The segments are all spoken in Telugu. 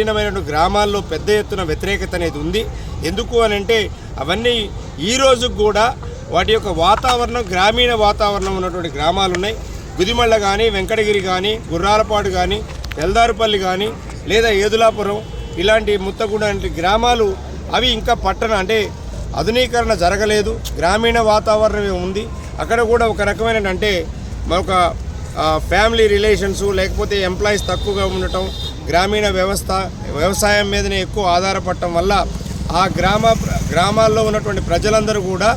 విలీనమైన గ్రామాల్లో పెద్ద ఎత్తున వ్యతిరేకత అనేది ఉంది. ఎందుకు అని అంటే అవన్నీ ఈ రోజు కూడా వాటి యొక్క వాతావరణం గ్రామీణ వాతావరణం ఉన్నటువంటి గ్రామాలు ఉన్నాయి. గుదిమళ్ళ కానీ, వెంకటగిరి కానీ, గుర్రాలపాడు కానీ, తెల్దారుపల్లి కానీ, లేదా ఏదులాపురం ఇలాంటి ముత్తగూడ లాంటి గ్రామాలు అవి ఇంకా పట్టణ అంటే ఆధునీకరణ జరగలేదు, గ్రామీణ వాతావరణమే ఉంది. అక్కడ కూడా ఒక రకమైన అంటే ఒక ఫ్యామిలీ రిలేషన్స్ లేకపోతే ఎంప్లాయీస్ తక్కువగా ఉండటం, గ్రామీణ వ్యవసాయం మీదనే ఎక్కువ ఆధారపడటం వల్ల ఆ గ్రామాల్లో ఉన్నటువంటి ప్రజలందరూ కూడా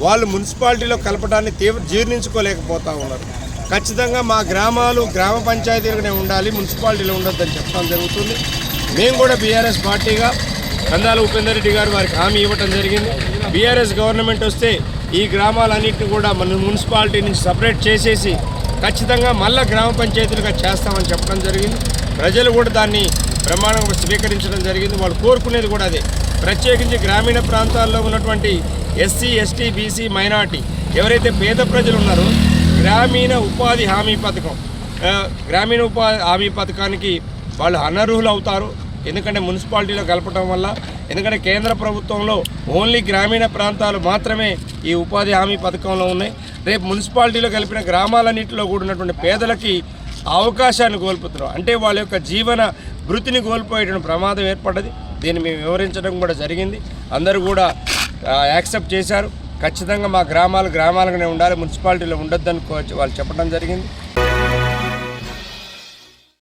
వాళ్ళు మున్సిపాలిటీలో కలపడాన్ని జీర్ణించుకోలేకపోతూ ఉన్నారు. ఖచ్చితంగా మా గ్రామాలు గ్రామ పంచాయతీలుగానే ఉండాలి, మున్సిపాలిటీలో ఉండొద్దని చెప్పడం జరుగుతుంది. మేము కూడా బీఆర్ఎస్ పార్టీగా కందాల ఉపేందర్ రెడ్డి గారు వారికి హామీ ఇవ్వటం జరిగింది. బీఆర్ఎస్ గవర్నమెంట్ వస్తే ఈ గ్రామాలన్నింటినీ కూడా మన మున్సిపాలిటీ నుంచి సపరేట్ చేసేసి ఖచ్చితంగా మళ్ళీ గ్రామ పంచాయతీలుగా చేస్తామని చెప్పడం జరిగింది. ప్రజలు కూడా దాన్ని బ్రహ్మాండంగా స్వీకరించడం జరిగింది. వాళ్ళు కోరుకునేది కూడా అదే. ప్రత్యేకించి గ్రామీణ ప్రాంతాల్లో ఉన్నటువంటి ఎస్సీ, ఎస్టీ, బీసీ, మైనార్టీ ఎవరైతే పేద ప్రజలు ఉన్నారో గ్రామీణ ఉపాధి హామీ పథకానికి వాళ్ళు అనర్హులు అవుతారు. ఎందుకంటే మున్సిపాలిటీలో కలపడం వల్ల, ఎందుకంటే కేంద్ర ప్రభుత్వంలో ఓన్లీ గ్రామీణ ప్రాంతాలు మాత్రమే ఈ ఉపాధి హామీ పథకంలో ఉన్నాయి. రేపు మున్సిపాలిటీలో కలిపిన గ్రామాలన్నింటిలో కూడా ఉన్నటువంటి పేదలకి అవకాశాన్ని కోల్పోతున్నారు. అంటే వాళ్ళ యొక్క జీవన వృత్తిని కోల్పోయేటువంటి ప్రమాదం ఏర్పడ్డది. దీన్ని మేము వివరించడం కూడా జరిగింది. అందరూ కూడా యాక్సెప్ట్ చేశారు. ఖచ్చితంగా మా గ్రామాలుగానే ఉండాలి, మున్సిపాలిటీలో ఉండొద్దని వాళ్ళు చెప్పడం జరిగింది.